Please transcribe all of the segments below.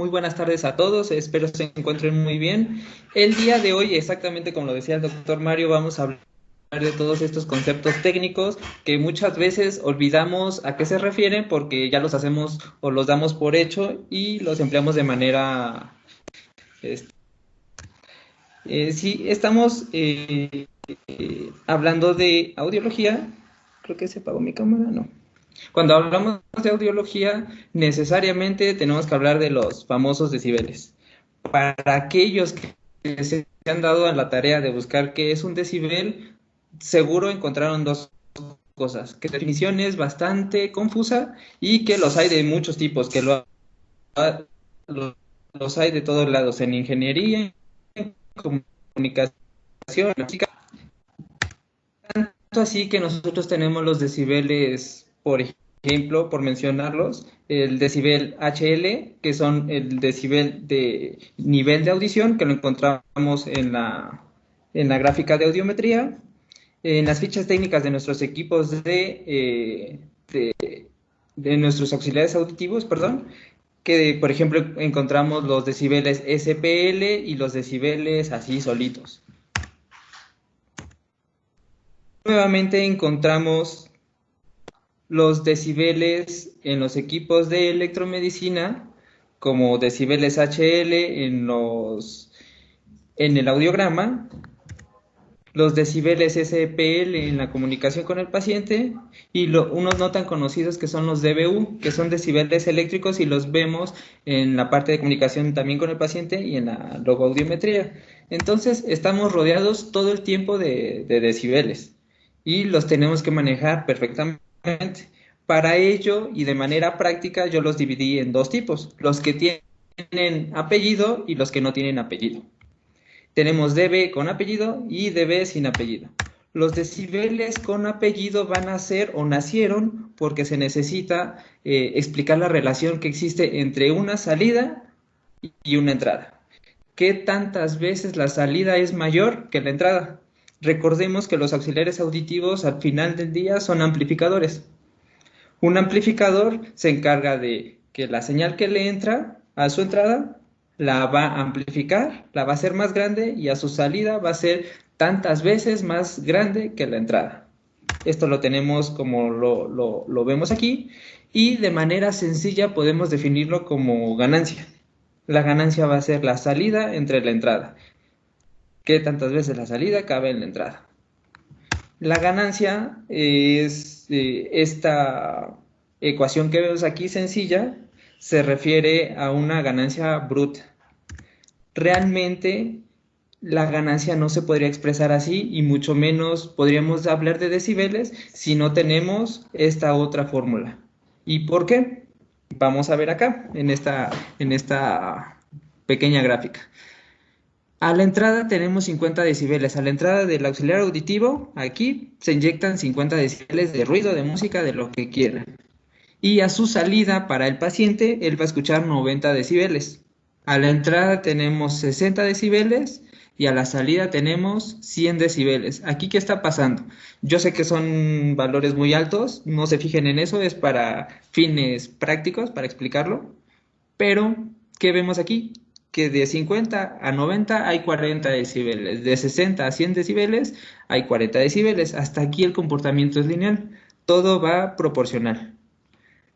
muy buenas tardes a todos, espero se encuentren muy bien. El día de hoy, exactamente como lo decía el doctor Mario, vamos a hablar de todos estos conceptos técnicos que muchas veces olvidamos a qué se refieren porque ya los hacemos o los damos por hecho y los empleamos de manera... este, sí, estamos hablando de audiología. Creo que se apagó mi cámara, no. Cuando hablamos de audiología, necesariamente tenemos que hablar de los famosos decibeles. Para aquellos que se han dado a la tarea de buscar qué es un decibel, seguro encontraron dos cosas, que la definición es bastante confusa y que los hay de muchos tipos, que los hay de todos lados, en ingeniería, en comunicación, en física. Tanto así que nosotros tenemos los decibeles, por ejemplo, por mencionarlos, el decibel HL, que son el decibel de nivel de audición, que lo encontramos en la gráfica de audiometría, en las fichas técnicas de nuestros equipos de nuestros auxiliares auditivos, perdón, que por ejemplo encontramos los decibeles SPL y los decibeles así solitos. Nuevamente encontramos los decibeles en los equipos de electromedicina, como decibeles HL en el audiograma, los decibeles SPL en la comunicación con el paciente y unos no tan conocidos que son los DBU, que son decibeles eléctricos y los vemos en la parte de comunicación también con el paciente y en la logoaudiometría. Entonces estamos rodeados todo el tiempo de decibeles y los tenemos que manejar perfectamente. Para ello y de manera práctica yo los dividí en dos tipos, los que tienen apellido y los que no tienen apellido. Tenemos DB con apellido y DB sin apellido. Los decibeles con apellido van a ser o nacieron porque se necesita explicar la relación que existe entre una salida y una entrada. ¿Qué tantas veces la salida es mayor que la entrada? Recordemos que los auxiliares auditivos al final del día son amplificadores. Un amplificador se encarga de que la señal que le entra a su entrada la va a amplificar, la va a hacer más grande y a su salida va a ser tantas veces más grande que la entrada. Esto lo tenemos como lo vemos aquí y de manera sencilla podemos definirlo como ganancia. La ganancia va a ser la salida entre la entrada. ¿Qué tantas veces la salida cabe en la entrada? La ganancia es esta ecuación que vemos aquí sencilla, se refiere a una ganancia bruta. Realmente la ganancia no se podría expresar así y mucho menos podríamos hablar de decibeles si no tenemos esta otra fórmula. ¿Y por qué? Vamos a ver acá, en esta pequeña gráfica. A la entrada tenemos 50 decibeles. A la entrada del auxiliar auditivo, aquí se inyectan 50 decibeles de ruido, de música, de lo que quieran. Y a su salida para el paciente, él va a escuchar 90 decibeles. A la entrada tenemos 60 decibeles y a la salida tenemos 100 decibeles. ¿Aquí qué está pasando? Yo sé que son valores muy altos, no se fijen en eso, es para fines prácticos, para explicarlo. Pero, ¿qué vemos aquí? Que de 50 a 90 hay 40 decibeles, de 60 a 100 decibeles hay 40 decibeles. Hasta aquí el comportamiento es lineal, todo va proporcional.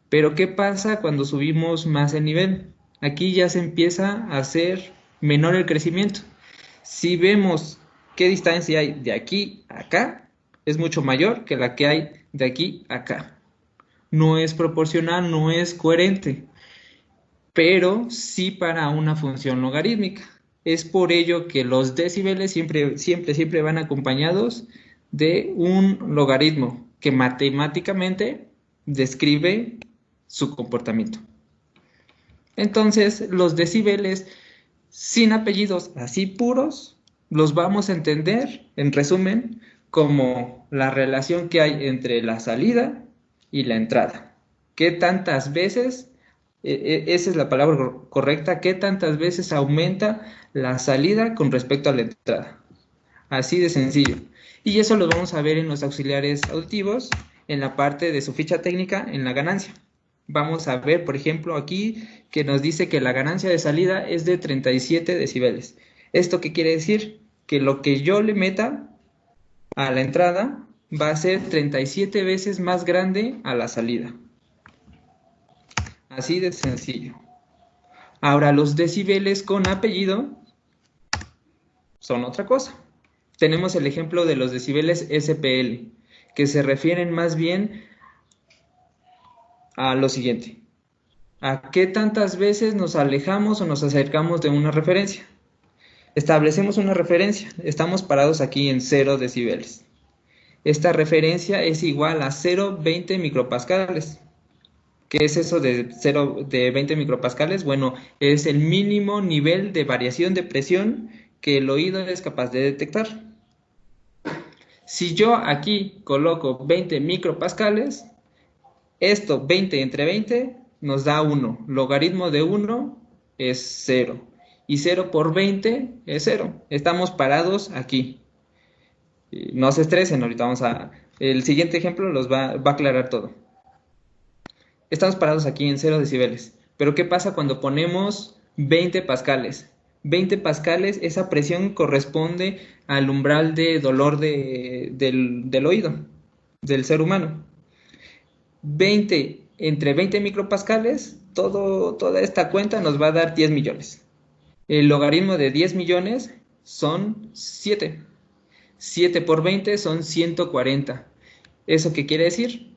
Pero ¿qué pasa cuando subimos más el nivel? Aquí ya se empieza a hacer menor el crecimiento. Si vemos qué distancia hay de aquí a acá, es mucho mayor que la que hay de aquí a acá. No es proporcional, no es coherente, pero sí para una función logarítmica. Es por ello que los decibeles siempre van acompañados de un logaritmo que matemáticamente describe su comportamiento. Entonces, los decibeles sin apellidos así puros, los vamos a entender, en resumen, como la relación que hay entre la salida y la entrada. ¿Qué tantas veces, esa es la palabra correcta, qué tantas veces aumenta la salida con respecto a la entrada? Así de sencillo. Y eso lo vamos a ver en los auxiliares auditivos, en la parte de su ficha técnica, en la ganancia. vamos a ver, por ejemplo, aquí que nos dice que la ganancia de salida es de 37 decibeles. ¿Esto qué quiere decir? Que lo que yo le meta a la entrada va a ser 37 veces más grande a la salida. Así de sencillo. Ahora, los decibeles con apellido son otra cosa. Tenemos el ejemplo de los decibeles SPL, que se refieren más bien a lo siguiente: a qué tantas veces nos alejamos o nos acercamos de una referencia. Establecemos una referencia, estamos parados aquí en 0 decibeles. Esta referencia es igual a 0,20 micropascales. ¿Qué es eso de 20 micropascales? Bueno, es el mínimo nivel de variación de presión que el oído es capaz de detectar. Si yo aquí coloco 20 micropascales, esto 20 entre 20 nos da 1. Logaritmo de 1 es 0. Y 0 por 20 es 0. Estamos parados aquí. No se estresen, ahorita el siguiente ejemplo los va a aclarar todo. Estamos parados aquí en 0 decibeles. Pero ¿qué pasa cuando ponemos 20 pascales? 20 pascales, esa presión corresponde al umbral de dolor del oído, del ser humano. 20 entre 20 micropascales, toda esta cuenta nos va a dar 10 millones. El logaritmo de 10 millones son 7. 7 por 20 son 140. ¿Eso qué quiere decir?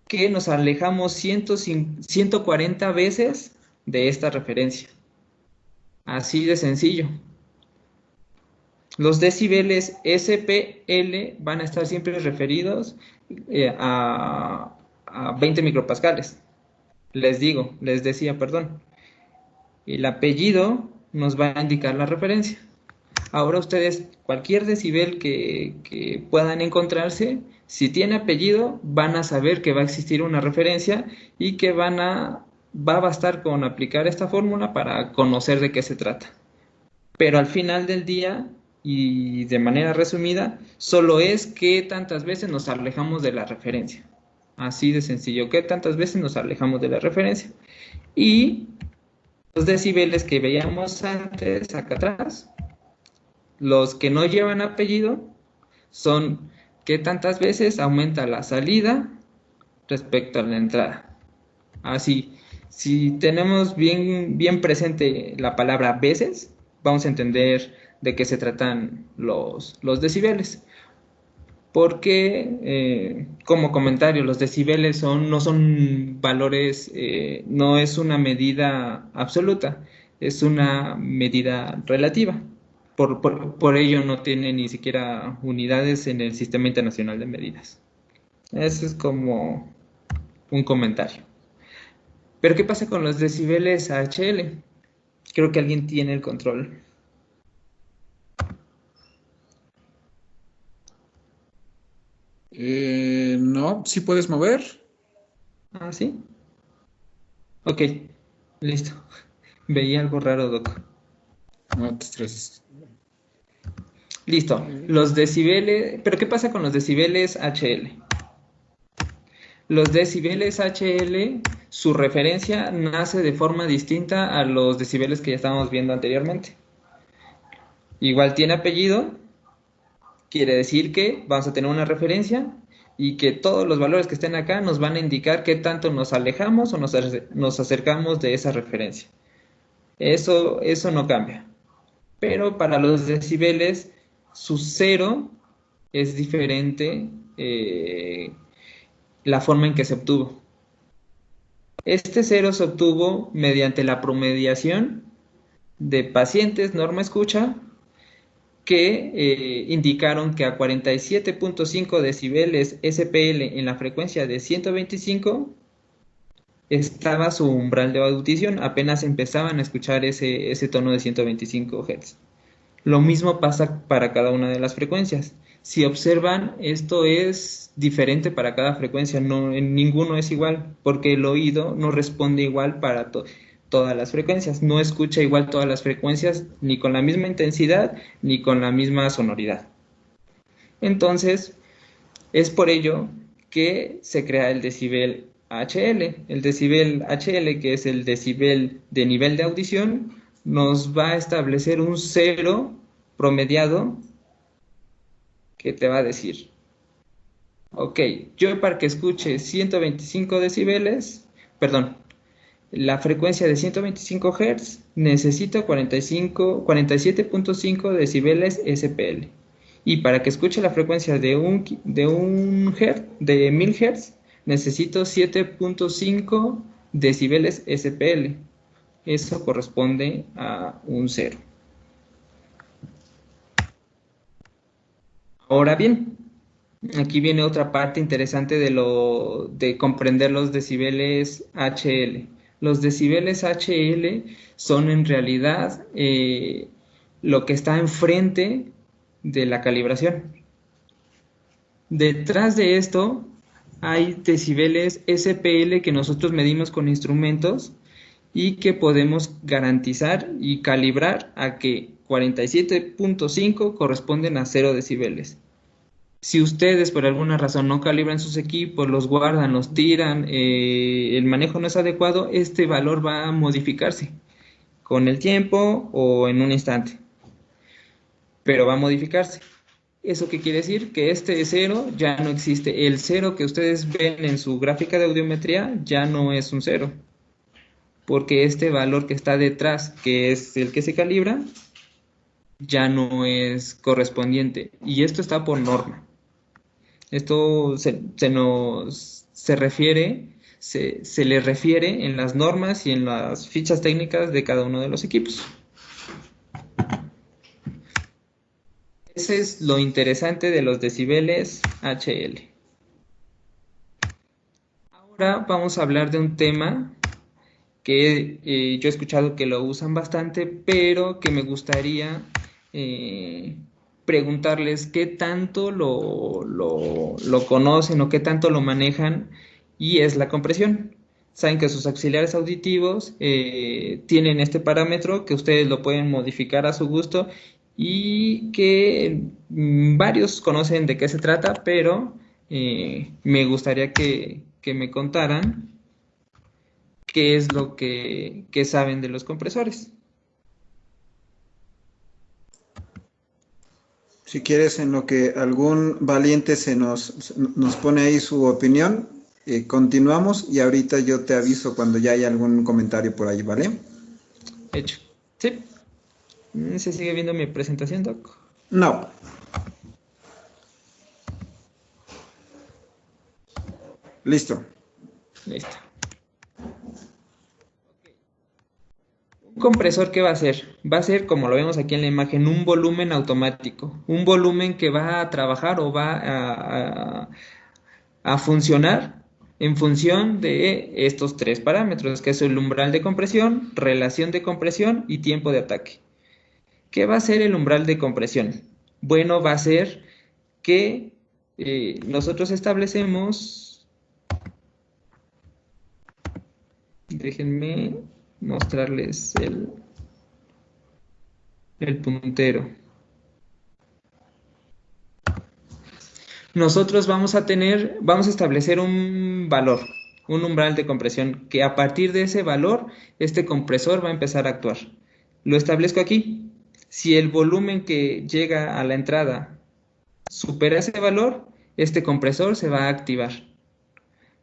Que nos alejamos 140 veces de esta referencia. Así de sencillo. Los decibeles SPL van a estar siempre referidos a 20 micropascales. Les decía, perdón. El apellido nos va a indicar la referencia. Ahora ustedes, cualquier decibel que puedan encontrarse, si tiene apellido, van a saber que va a existir una referencia y que va a bastar con aplicar esta fórmula para conocer de qué se trata. Pero al final del día, y de manera resumida, solo es qué tantas veces nos alejamos de la referencia. Así de sencillo, qué tantas veces nos alejamos de la referencia. Y los decibeles que veíamos antes, acá atrás, los que no llevan apellido, son qué tantas veces aumenta la salida respecto a la entrada. Así, si tenemos bien presente la palabra veces, vamos a entender de qué se tratan los decibeles. Porque, como comentario, los decibeles no son valores, no es una medida absoluta, es una medida relativa. Por ello no tiene ni siquiera unidades en el Sistema Internacional de Medidas. Eso es como un comentario. Pero ¿qué pasa con los decibeles HL? Creo que alguien tiene el control. No, sí puedes mover. Ah, ¿sí? Ok, listo. Veía algo raro, Doc. No te estreses. Listo. Los decibeles... ¿Pero qué pasa con los decibeles HL? Los decibeles HL, su referencia nace de forma distinta a los decibeles que ya estábamos viendo anteriormente. Igual tiene apellido, quiere decir que vamos a tener una referencia y que todos los valores que estén acá nos van a indicar qué tanto nos alejamos o nos acercamos de esa referencia. Eso no cambia. Pero para los decibeles, su cero es diferente la forma en que se obtuvo. Este cero se obtuvo mediante la promediación de pacientes norma escucha que indicaron que a 47.5 decibeles SPL en la frecuencia de 125 estaba su umbral de audición, apenas empezaban a escuchar ese tono de 125 Hz. Lo mismo pasa para cada una de las frecuencias. Si observan, esto es diferente para cada frecuencia, en ninguno es igual, porque el oído no responde igual para todas las frecuencias, no escucha igual todas las frecuencias, ni con la misma intensidad, ni con la misma sonoridad. Entonces, es por ello que se crea el decibel HL. El decibel HL, que es el decibel de nivel de audición, nos va a establecer un cero promediado que te va a decir, ok, yo para que escuche 125 decibeles, perdón, la frecuencia de 125 Hz, necesito 47.5 decibeles SPL. Y para que escuche la frecuencia de un Hz, de 1000 Hz, necesito 7.5 decibeles SPL. Eso corresponde a un cero. Ahora bien, aquí viene otra parte interesante de comprender los decibeles HL. Los decibeles HL son en realidad lo que está enfrente de la calibración. Detrás de esto hay decibeles SPL que nosotros medimos con instrumentos y que podemos garantizar y calibrar a que 47.5 corresponden a 0 decibeles. Si ustedes por alguna razón no calibran sus equipos, los guardan, los tiran, el manejo no es adecuado, este valor va a modificarse con el tiempo o en un instante, pero va a modificarse. ¿Eso qué quiere decir? Que este cero ya no existe. El cero que ustedes ven en su gráfica de audiometría ya no es un cero, porque este valor que está detrás, que es el que se calibra, ya no es correspondiente. Y esto está por norma. Esto se le refiere en las normas y en las fichas técnicas de cada uno de los equipos. Ese es lo interesante de los decibeles HL. Ahora vamos a hablar de un tema que yo he escuchado que lo usan bastante, pero que me gustaría preguntarles qué tanto lo conocen o qué tanto lo manejan, y es la compresión. Saben que sus auxiliares auditivos tienen este parámetro que ustedes lo pueden modificar a su gusto y que varios conocen de qué se trata, pero me gustaría que me contaran qué es lo que saben de los compresores. Si quieres, en lo que algún valiente nos pone ahí su opinión, continuamos y ahorita yo te aviso cuando ya haya algún comentario por ahí, ¿vale? Hecho. Sí. ¿Se sigue viendo mi presentación, Doc? No. Listo. Listo. Un compresor, ¿qué va a hacer? Va a ser, como lo vemos aquí en la imagen, un volumen automático. Un volumen que va a trabajar o va a funcionar en función de estos tres parámetros, que es el umbral de compresión, relación de compresión y tiempo de ataque. ¿Qué va a ser el umbral de compresión? Bueno, va a ser que nosotros establecemos, déjenme mostrarles el puntero. Nosotros vamos a establecer un valor, un umbral de compresión, que a partir de ese valor, este compresor va a empezar a actuar. Lo establezco aquí. Si el volumen que llega a la entrada supera ese valor, este compresor se va a activar.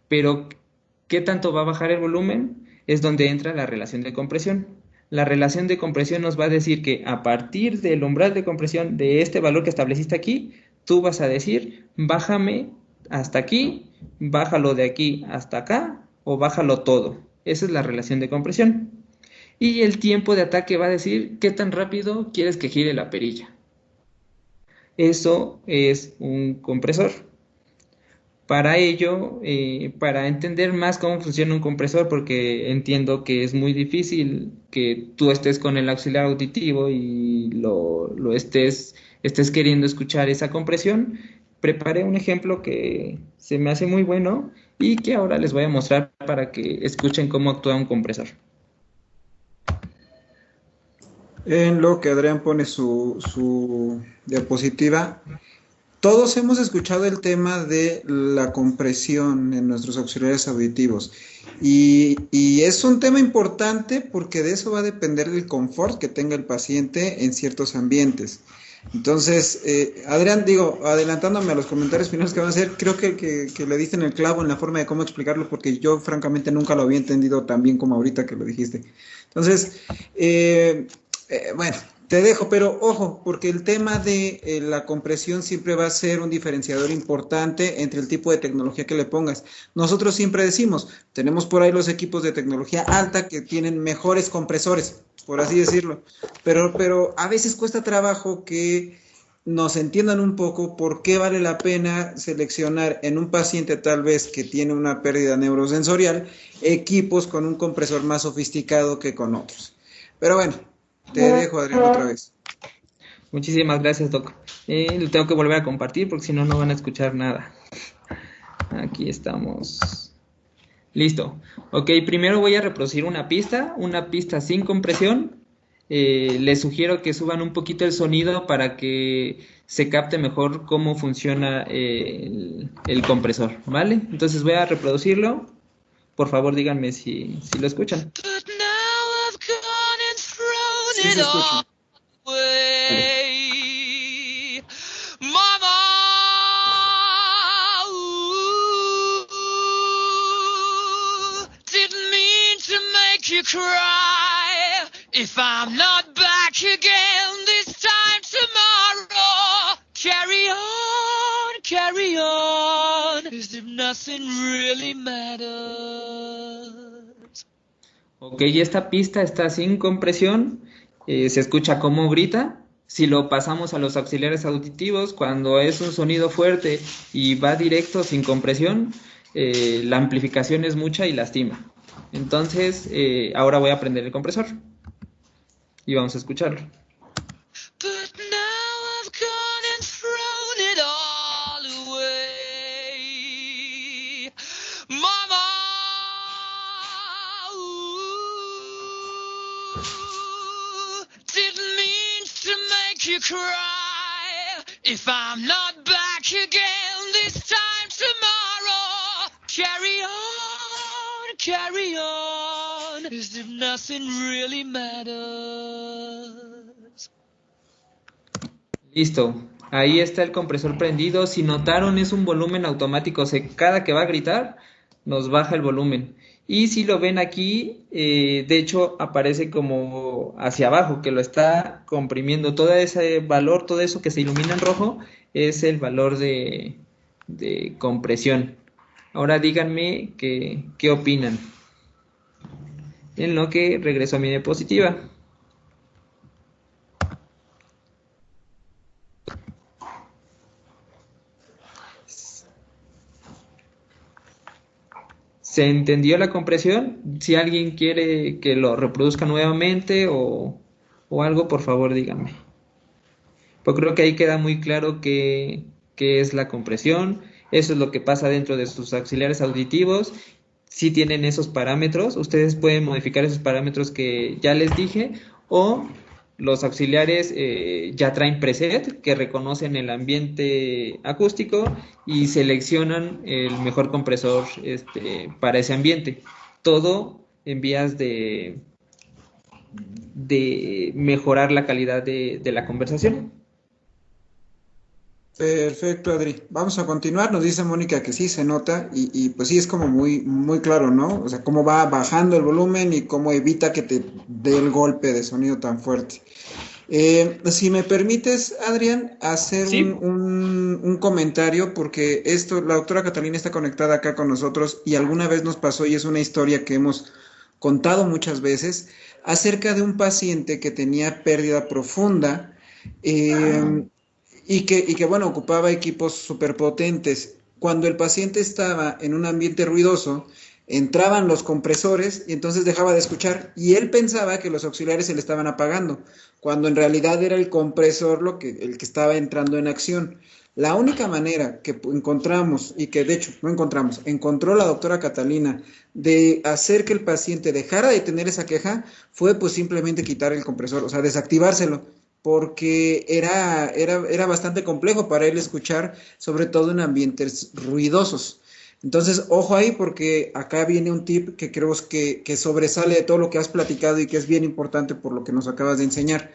Pero, ¿qué tanto va a bajar el volumen? Es donde entra la relación de compresión. La relación de compresión nos va a decir que a partir del umbral de compresión de este valor que estableciste aquí, tú vas a decir, bájame hasta aquí, bájalo de aquí hasta acá o bájalo todo. Esa es la relación de compresión. Y el tiempo de ataque va a decir qué tan rápido quieres que gire la perilla. Eso es un compresor. Para ello, para entender más cómo funciona un compresor, porque entiendo que es muy difícil que tú estés con el auxiliar auditivo y lo estés queriendo escuchar esa compresión, preparé un ejemplo que se me hace muy bueno y que ahora les voy a mostrar para que escuchen cómo actúa un compresor. En lo que Adrián pone su diapositiva, todos hemos escuchado el tema de la compresión en nuestros auxiliares auditivos y es un tema importante porque de eso va a depender el confort que tenga el paciente en ciertos ambientes. Entonces, Adrián, digo, adelantándome a los comentarios finales que van a hacer, creo que le diste en el clavo en la forma de cómo explicarlo, porque yo francamente nunca lo había entendido tan bien como ahorita que lo dijiste. Entonces, bueno, te dejo, pero ojo, porque el tema de la compresión siempre va a ser un diferenciador importante entre el tipo de tecnología que le pongas. Nosotros siempre decimos, tenemos por ahí los equipos de tecnología alta que tienen mejores compresores, por así decirlo, pero a veces cuesta trabajo que nos entiendan un poco por qué vale la pena seleccionar en un paciente tal vez que tiene una pérdida neurosensorial equipos con un compresor más sofisticado que con otros. Pero bueno, te dejo, Adrián, otra vez. Muchísimas gracias, Doc. Lo tengo que volver a compartir porque si no, no van a escuchar nada. Aquí estamos. Listo. Ok, primero voy a reproducir una pista sin compresión. Les sugiero que suban un poquito el sonido para que se capte mejor cómo funciona el compresor, ¿vale? Entonces voy a reproducirlo. Por favor, díganme si lo escuchan. Sí, se escucha. You cry if I'm not back again this time tomorrow. Carry on, as if nothing really matters. Ok, esta pista está sin compresión, se escucha cómo grita. Si lo pasamos a los auxiliares auditivos, cuando es un sonido fuerte y va directo sin compresión, la amplificación es mucha y lastima. Entonces, ahora voy a prender el compresor y vamos a escucharlo. But now I've gone and thrown it all away. Mama, didn't mean to make you cry. If I'm not back again this time tomorrow, carry on, as if nothing really matters. Listo, ahí está el compresor prendido. Si notaron, es un volumen automático, o sea, cada que va a gritar nos baja el volumen. Y si lo ven aquí, de hecho aparece como hacia abajo, que lo está comprimiendo. Todo ese valor, todo eso que se ilumina en rojo, es el valor de compresión. Ahora díganme qué opinan. En lo que regreso a mi diapositiva. ¿Se entendió la compresión? Si alguien quiere que lo reproduzca nuevamente o algo, por favor díganme. Pues creo que ahí queda muy claro qué es la compresión. Eso es lo que pasa dentro de sus auxiliares auditivos. Si tienen esos parámetros, ustedes pueden modificar esos parámetros que ya les dije, o los auxiliares ya traen preset que reconocen el ambiente acústico y seleccionan el mejor compresor para ese ambiente. Todo en vías de mejorar la calidad de la conversación. Perfecto, Adri. Vamos a continuar. Nos dice Mónica que sí se nota y pues sí es como muy, muy claro, ¿no? O sea, cómo va bajando el volumen y cómo evita que te dé el golpe de sonido tan fuerte. Si me permites, Adrián, hacer ¿Sí? un comentario, porque la doctora Catalina está conectada acá con nosotros y alguna vez nos pasó y es una historia que hemos contado muchas veces acerca de un paciente que tenía pérdida profunda. Y que, bueno, ocupaba equipos superpotentes. Cuando el paciente estaba en un ambiente ruidoso, entraban los compresores y entonces dejaba de escuchar. Y él pensaba que los auxiliares se le estaban apagando, cuando en realidad era el compresor el que estaba entrando en acción. La única manera que encontramos, y que de hecho no encontramos, encontró la doctora Catalina de hacer que el paciente dejara de tener esa queja, fue pues simplemente quitar el compresor, o sea, desactivárselo. porque era bastante complejo para él escuchar, sobre todo en ambientes ruidosos. Entonces, ojo ahí, porque acá viene un tip que creo que sobresale de todo lo que has platicado y que es bien importante por lo que nos acabas de enseñar.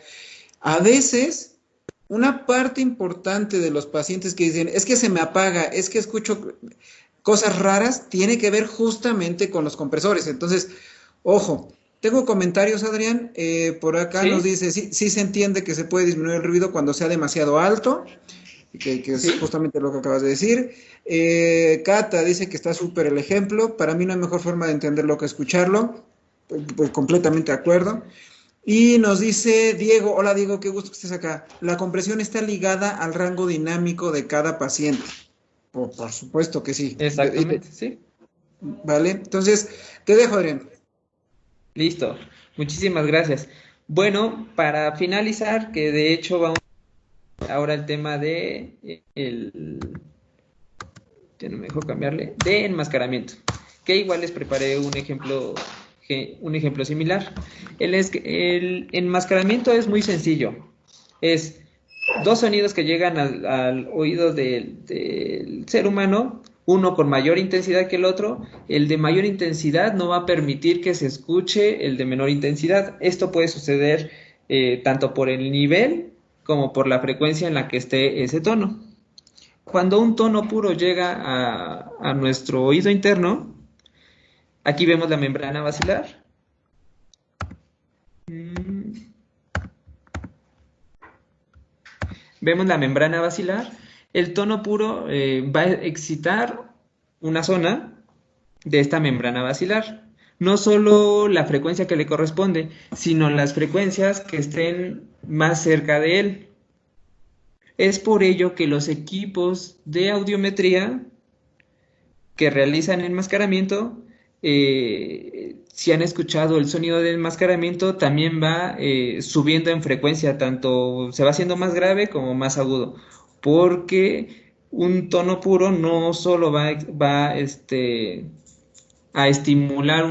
A veces, una parte importante de los pacientes que dicen, es que se me apaga, es que escucho cosas raras, tiene que ver justamente con los compresores. Entonces, ojo, tengo comentarios, Adrián. Por acá nos ¿Sí? dice, sí, sí se entiende que se puede disminuir el ruido cuando sea demasiado alto, que es ¿Sí? justamente lo que acabas de decir. Cata dice que está súper el ejemplo. Para mí no hay mejor forma de entenderlo que escucharlo. Pues completamente de acuerdo. Y nos dice Diego, hola Diego, qué gusto que estés acá. La compresión está ligada al rango dinámico de cada paciente. Por supuesto que sí. Exactamente, sí. Vale, entonces te dejo, Adrián. Listo. Muchísimas gracias. Bueno, para finalizar, que de hecho vamos ahora al tema de ya no me dejó cambiarle, de enmascaramiento, que igual les preparé un ejemplo similar. El enmascaramiento es muy sencillo. Es dos sonidos que llegan al oído del ser humano, uno con mayor intensidad que el otro. El de mayor intensidad no va a permitir que se escuche el de menor intensidad. Esto puede suceder tanto por el nivel como por la frecuencia en la que esté ese tono. Cuando un tono puro llega a nuestro oído interno, aquí vemos la membrana basilar. Vemos la membrana basilar. El tono puro va a excitar una zona de esta membrana basilar. No solo la frecuencia que le corresponde, sino las frecuencias que estén más cerca de él. Es por ello que los equipos de audiometría que realizan enmascaramiento, si han escuchado el sonido del enmascaramiento, también va subiendo en frecuencia, tanto se va haciendo más grave como más agudo, porque un tono puro no solo va a estimular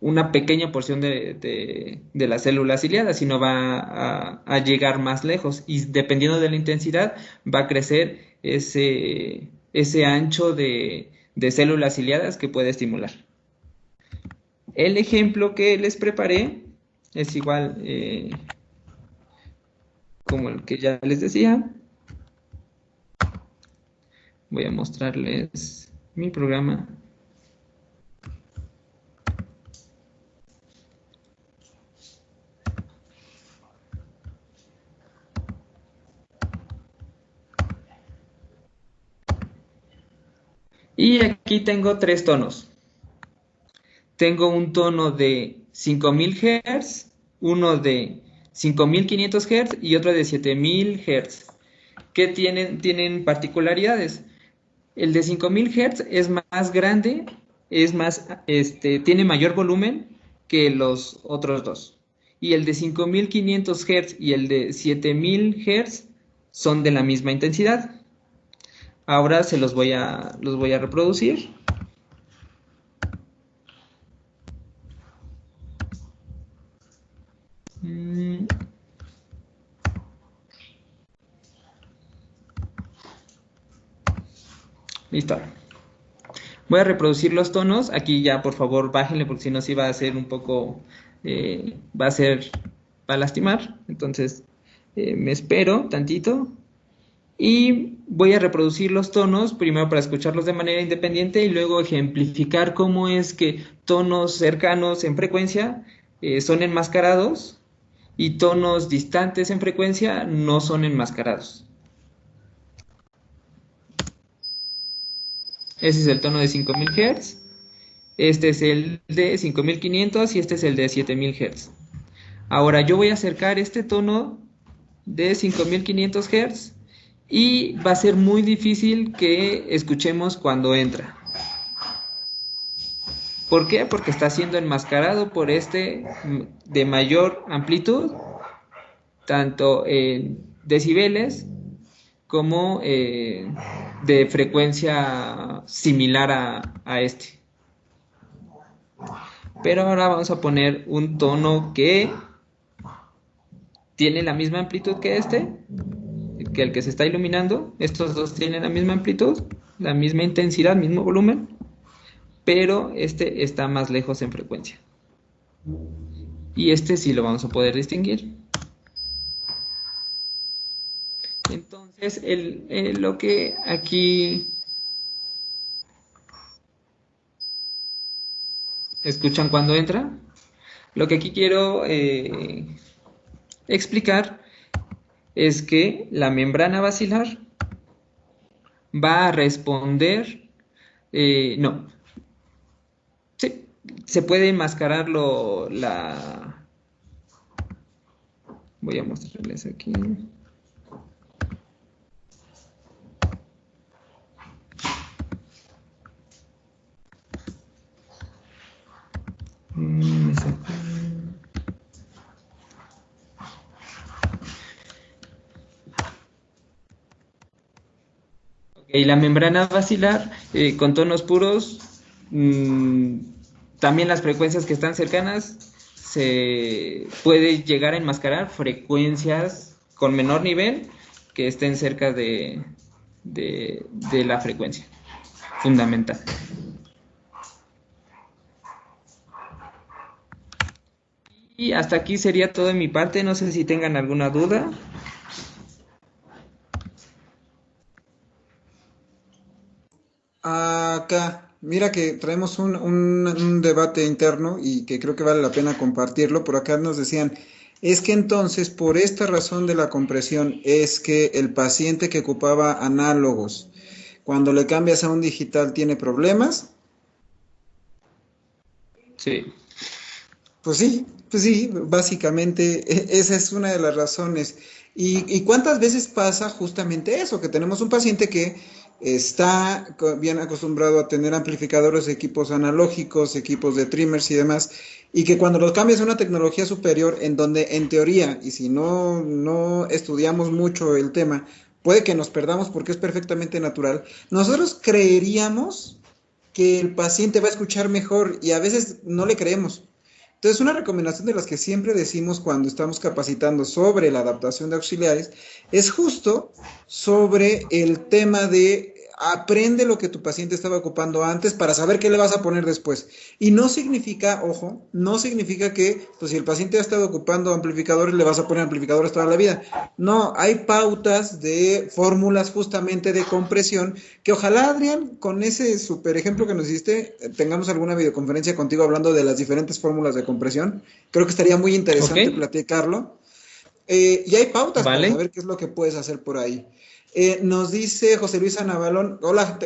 una pequeña porción de las células ciliadas, sino va a llegar más lejos y dependiendo de la intensidad va a crecer ese ancho de células ciliadas que puede estimular. El ejemplo que les preparé es igual como el que ya les decía. Voy a mostrarles mi programa. Y aquí tengo tres tonos. Tengo un tono de 5000 Hz, uno de 5500 Hz y otro de 7000 Hz. ¿Qué tienen particularidades? El de 5000 Hz es más grande, tiene mayor volumen que los otros dos. Y el de 5500 Hz y el de 7000 Hz son de la misma intensidad. Ahora los voy a reproducir. Listo. Voy a reproducir los tonos. Aquí ya por favor bájenle porque si no sí va a ser un poco, va a lastimar. Entonces me espero tantito. Y voy a reproducir los tonos, primero para escucharlos de manera independiente y luego ejemplificar cómo es que tonos cercanos en frecuencia son enmascarados y tonos distantes en frecuencia no son enmascarados. Ese es el tono de 5000 Hz, este es el de 5500 y este es el de 7000 Hz. Ahora yo voy a acercar este tono de 5500 Hz y va a ser muy difícil que escuchemos cuando entra. ¿Por qué? Porque está siendo enmascarado por este de mayor amplitud, tanto en decibeles como de frecuencia similar a este. Pero ahora vamos a poner un tono que tiene la misma amplitud que que el que se está iluminando. Estos dos tienen la misma amplitud, la misma intensidad, mismo volumen, pero este está más lejos en frecuencia. Y este sí lo vamos a poder distinguir. Entonces, lo que aquí escuchan cuando entra, lo que aquí quiero explicar es que la membrana basilar va a responder, no, sí, se puede enmascarar voy a mostrarles aquí. Y la membrana basilar con tonos puros, también las frecuencias que están cercanas, se puede llegar a enmascarar frecuencias con menor nivel que estén cerca de la frecuencia fundamental. Y hasta aquí sería todo de mi parte, no sé si tengan alguna duda. Acá, mira que traemos un debate interno y que creo que vale la pena compartirlo. Por acá nos decían, es que entonces por esta razón de la compresión es que el paciente que ocupaba análogos, cuando le cambias a un digital tiene problemas. Sí. Pues sí, básicamente esa es una de las razones. ¿Y cuántas veces pasa justamente eso? Que tenemos un paciente que está bien acostumbrado a tener amplificadores, equipos analógicos, equipos de trimmers y demás, y que cuando los cambias a una tecnología superior, en donde en teoría, y si no estudiamos mucho el tema, puede que nos perdamos porque es perfectamente natural, nosotros creeríamos que el paciente va a escuchar mejor y a veces no le creemos. Entonces, una recomendación de las que siempre decimos cuando estamos capacitando sobre la adaptación de auxiliares es justo sobre el tema de aprende lo que tu paciente estaba ocupando antes para saber qué le vas a poner después. Y no significa, ojo, no significa que pues, si el paciente ha estado ocupando amplificadores, le vas a poner amplificadores toda la vida. No, hay pautas de fórmulas justamente de compresión que ojalá, Adrián, con ese super ejemplo que nos hiciste, tengamos alguna videoconferencia contigo hablando de las diferentes fórmulas de compresión. Creo que estaría muy interesante platicarlo. Y hay pautas para saber qué es lo que puedes hacer por ahí. Nos dice José Luis Anabalón, hola,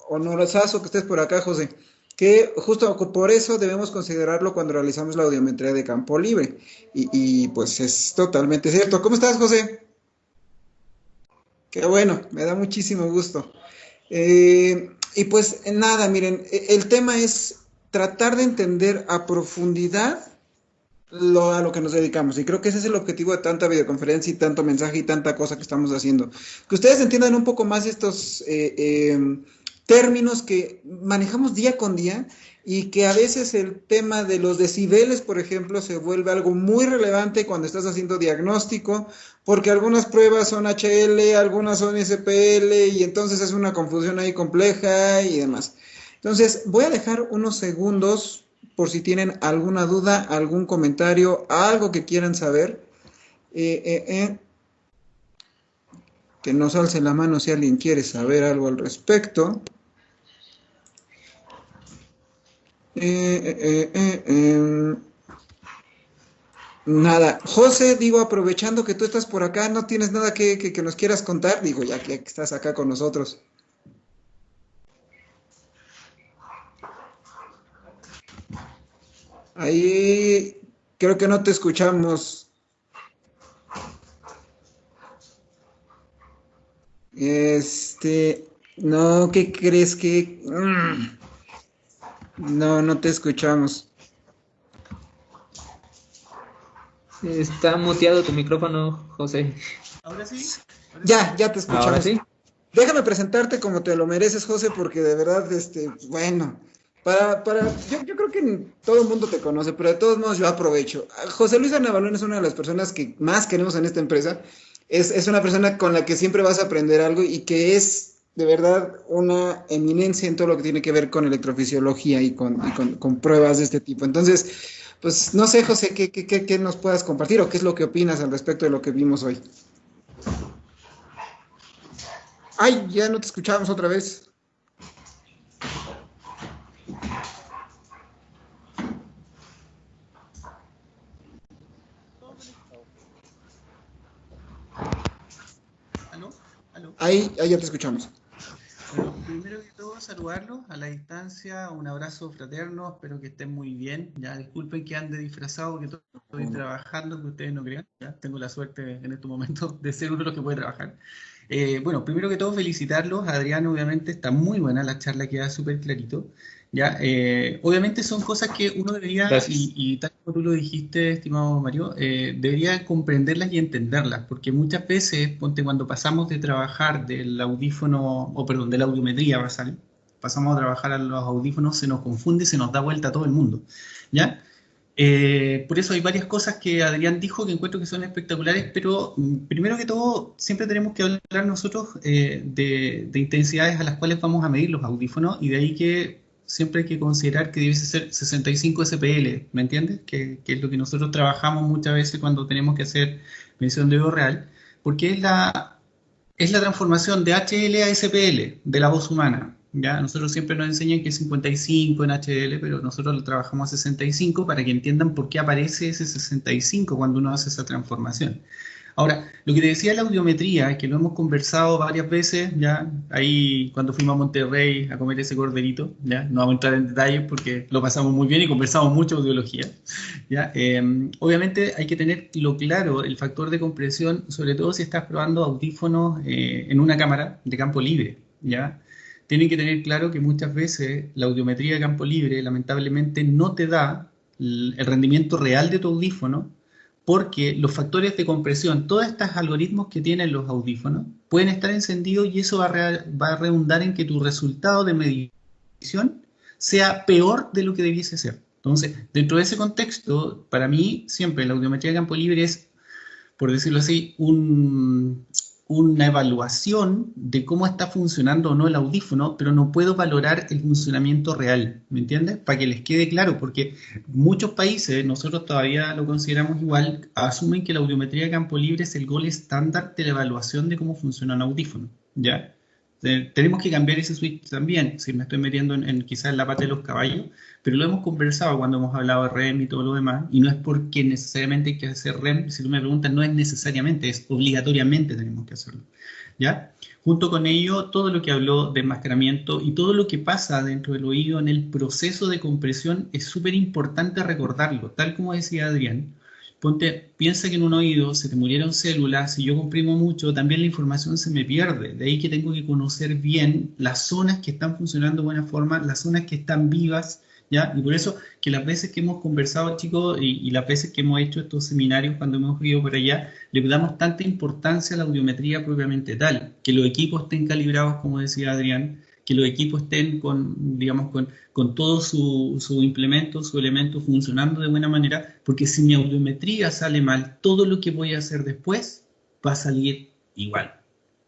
honorosazo que estés por acá, José, que justo por eso debemos considerarlo cuando realizamos la audiometría de campo libre. Y pues es totalmente cierto. ¿Cómo estás, José? Qué bueno, me da muchísimo gusto. Y pues nada, miren, el tema es tratar de entender a profundidad a lo que nos dedicamos. Y creo que ese es el objetivo de tanta videoconferencia y tanto mensaje y tanta cosa que estamos haciendo. Que ustedes entiendan un poco más estos términos que manejamos día con día y que a veces el tema de los decibeles, por ejemplo, se vuelve algo muy relevante cuando estás haciendo diagnóstico, porque algunas pruebas son HL, algunas son SPL y entonces es una confusión ahí compleja y demás. Entonces, voy a dejar unos segundos por si tienen alguna duda, algún comentario, algo que quieran saber. Que nos alce la mano si alguien quiere saber algo al respecto. Nada. José, digo, aprovechando que tú estás por acá, ¿no tienes nada que nos quieras contar? Digo, ya que estás acá con nosotros. Ahí creo que no te escuchamos. No, ¿qué crees que? No te escuchamos. Está muteado tu micrófono, José. ¿Ahora sí? Ya te escuchamos. ¿Ahora sí? Déjame presentarte como te lo mereces, José, porque de verdad, bueno, Yo creo que todo el mundo te conoce, pero de todos modos yo aprovecho. José Luis Arnabalón es una de las personas que más queremos en esta empresa. Es una persona con la que siempre vas a aprender algo y que es de verdad una eminencia en todo lo que tiene que ver con electrofisiología y con pruebas de este tipo. Entonces, pues no sé, José, ¿qué nos puedas compartir o qué es lo que opinas al respecto de lo que vimos hoy? Ay, ya no te escuchábamos otra vez. ¿Aló? ¿Aló? Ahí ya te escuchamos. Bueno, primero que todo, saludarlos a la distancia, un abrazo fraterno, espero que estén muy bien. Ya disculpen que ande disfrazado, que estoy trabajando, que ustedes no crean. Ya tengo la suerte en estos momentos de ser uno de los que puede trabajar. Bueno, primero que todo, felicitarlos. Adrián, obviamente, está muy buena la charla, queda súper clarito. Ya, obviamente son cosas que uno debería, Gracias. y tal como tú lo dijiste, estimado Mario, debería comprenderlas y entenderlas, porque muchas veces, ponte, cuando pasamos de trabajar del audífono, o perdón, de la audiometría basal, pasamos a trabajar a los audífonos, se nos confunde y se nos da vuelta a todo el mundo, ¿ya? Por eso hay varias cosas que Adrián dijo que encuentro que son espectaculares, pero primero que todo, siempre tenemos que hablar nosotros de intensidades a las cuales vamos a medir los audífonos, y de ahí que siempre hay que considerar que debe ser 65 SPL, ¿me entiendes? Que es lo que nosotros trabajamos muchas veces cuando tenemos que hacer medición de oído real, porque es la transformación de HL a SPL de la voz humana. ¿Ya? Nosotros siempre nos enseñan que es 55 en HL, pero nosotros lo trabajamos a 65 para que entiendan por qué aparece ese 65 cuando uno hace esa transformación. Ahora, lo que te decía la audiometría, que lo hemos conversado varias veces, ya ahí cuando fuimos a Monterrey a comer ese corderito, ya no vamos a entrar en detalles porque lo pasamos muy bien y conversamos mucho de audiología. ¿Ya? Obviamente hay que tener lo claro, el factor de compresión, sobre todo si estás probando audífonos en una cámara de campo libre, ¿ya? Tienen que tener claro que muchas veces la audiometría de campo libre lamentablemente no te da el rendimiento real de tu audífono, porque los factores de compresión, todos estos algoritmos que tienen los audífonos, pueden estar encendidos y eso va a redundar en que tu resultado de medición sea peor de lo que debiese ser. Entonces, dentro de ese contexto, para mí siempre la audiometría de campo libre es, por decirlo así, una evaluación de cómo está funcionando o no el audífono, pero no puedo valorar el funcionamiento real, ¿me entiendes? Para que les quede claro, porque muchos países, nosotros todavía lo consideramos igual, asumen que la audiometría de campo libre es el gold estándar de la evaluación de cómo funciona un audífono, ¿ya? Tenemos que cambiar ese switch también, si me estoy metiendo quizás en la pata de los caballos, pero lo hemos conversado cuando hemos hablado de REM y todo lo demás, y no es porque necesariamente hay que hacer REM, si tú me preguntas, no es necesariamente, es obligatoriamente tenemos que hacerlo, ¿ya? Junto con ello, todo lo que habló de enmascaramiento y todo lo que pasa dentro del oído en el proceso de compresión es súper importante recordarlo, tal como decía Adrián. Ponte, piensa que en un oído se te murieron células, si yo comprimo mucho, también la información se me pierde. De ahí que tengo que conocer bien las zonas que están funcionando de buena forma, las zonas que están vivas, ¿ya? Y por eso que las veces que hemos conversado, chicos, y las veces que hemos hecho estos seminarios cuando hemos ido por allá, le damos tanta importancia a la audiometría propiamente tal, que los equipos estén calibrados, como decía Adrián, que los equipos estén digamos, con todo su implemento, su elemento funcionando de buena manera, porque si mi audiometría sale mal, todo lo que voy a hacer después va a salir igual,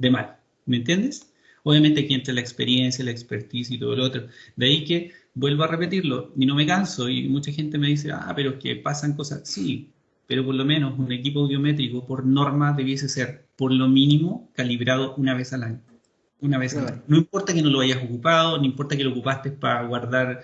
de mal, ¿me entiendes? Obviamente aquí entra la experiencia, la expertise y todo lo otro. De ahí que vuelvo a repetirlo, y no me canso, y mucha gente me dice, pero es que pasan cosas. Sí, pero por lo menos un equipo audiométrico por norma debiese ser, por lo mínimo, calibrado una vez al año. Una vez al año. No importa que no lo hayas ocupado, no importa que lo ocupaste para guardar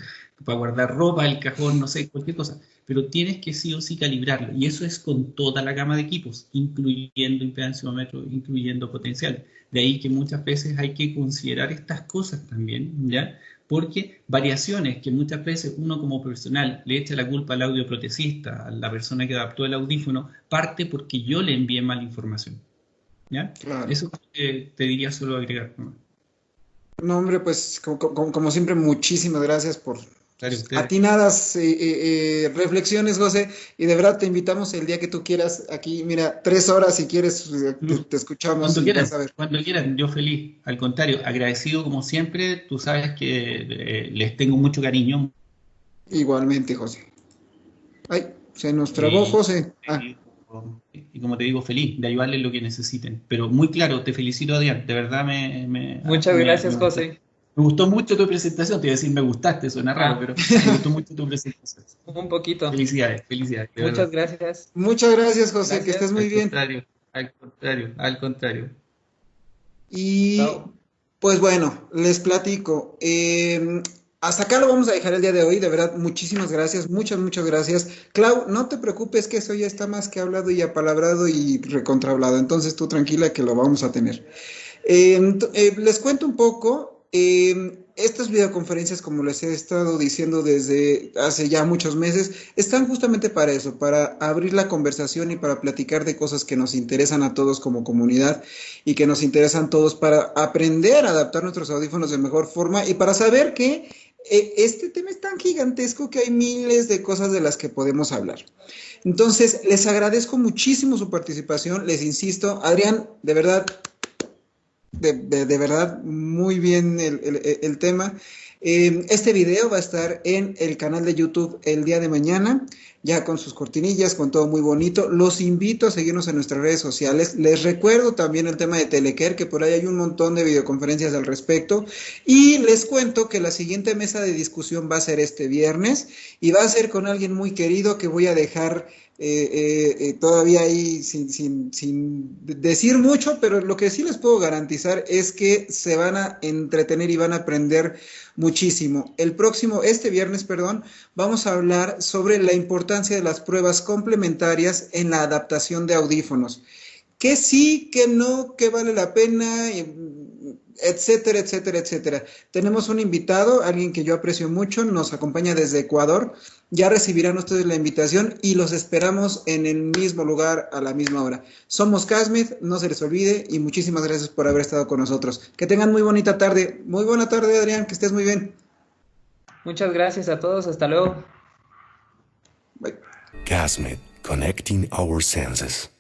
ropa, el cajón, no sé, cualquier cosa, pero tienes que sí o sí calibrarlo, y eso es con toda la gama de equipos, incluyendo impedanciómetro, incluyendo potenciales. De ahí que muchas veces hay que considerar estas cosas también, ¿ya? Porque variaciones que muchas veces uno como profesional le echa la culpa al audioprotesista, a la persona que adaptó el audífono, parte porque yo le envié mala información. ¿Ya? Claro. Eso te diría solo agregar. No, hombre, pues como siempre, muchísimas gracias Claro, ustedes. Atinadas reflexiones, José, y de verdad te invitamos el día que tú quieras aquí, mira, 3 horas si quieres, te escuchamos y vas a ver. Cuando quieran, yo feliz. Al contrario, agradecido como siempre. Tú sabes que les tengo mucho cariño. Igualmente, José. Ay, se nos trabó, Y, José. Ah, y como te digo, feliz de ayudarles lo que necesiten. Pero muy claro, te felicito, Adrián. De verdad Muchas gracias, José. me gustó mucho tu presentación. Te iba a decir me gustaste, suena raro, Ah, pero me gustó mucho tu presentación. un poquito. Felicidades, de Muchas verdad. gracias. muchas gracias, José, que Gracias. estés muy Al bien. contrario, al contrario, al contrario. Y Chao. pues bueno, les platico. Hasta acá lo vamos a dejar el día de hoy. De verdad, muchísimas gracias. Muchas gracias. Clau, no te preocupes que eso ya está más que hablado y apalabrado y recontrahablado. Entonces tú tranquila que lo vamos a tener. Les cuento un poco. Estas videoconferencias, como les he estado diciendo desde hace ya muchos meses, están justamente para eso, para abrir la conversación y para platicar de cosas que nos interesan a todos como comunidad y que nos interesan todos para aprender a adaptar nuestros audífonos de mejor forma y para saber que este tema es tan gigantesco que hay miles de cosas de las que podemos hablar. Entonces, les agradezco muchísimo su participación, les insisto, Adrián, de verdad, de verdad, muy bien el tema. Este video va a estar en el canal de YouTube el día de mañana, ya con sus cortinillas, con todo muy bonito. Los invito a seguirnos en nuestras redes sociales. Les recuerdo también el tema de Telecare, que por ahí hay un montón de videoconferencias al respecto. Y les cuento que la siguiente mesa de discusión va a ser este viernes y va a ser con alguien muy querido que voy a dejar todavía ahí sin decir mucho, pero lo que sí les puedo garantizar es que se van a entretener y van a aprender muchísimo. Este viernes, perdón, vamos a hablar sobre la importancia de las pruebas complementarias en la adaptación de audífonos. Que sí, que no, que vale la pena, etcétera, etcétera, etcétera. Tenemos un invitado, alguien que yo aprecio mucho, nos acompaña desde Ecuador. Ya recibirán ustedes la invitación y los esperamos en el mismo lugar a la misma hora. Somos Casmith, no se les olvide y muchísimas gracias por haber estado con nosotros. Que tengan muy bonita tarde. Muy buena tarde, Adrián, que estés muy bien. Muchas gracias a todos. Hasta luego. Bye. Gasmet, connecting our senses.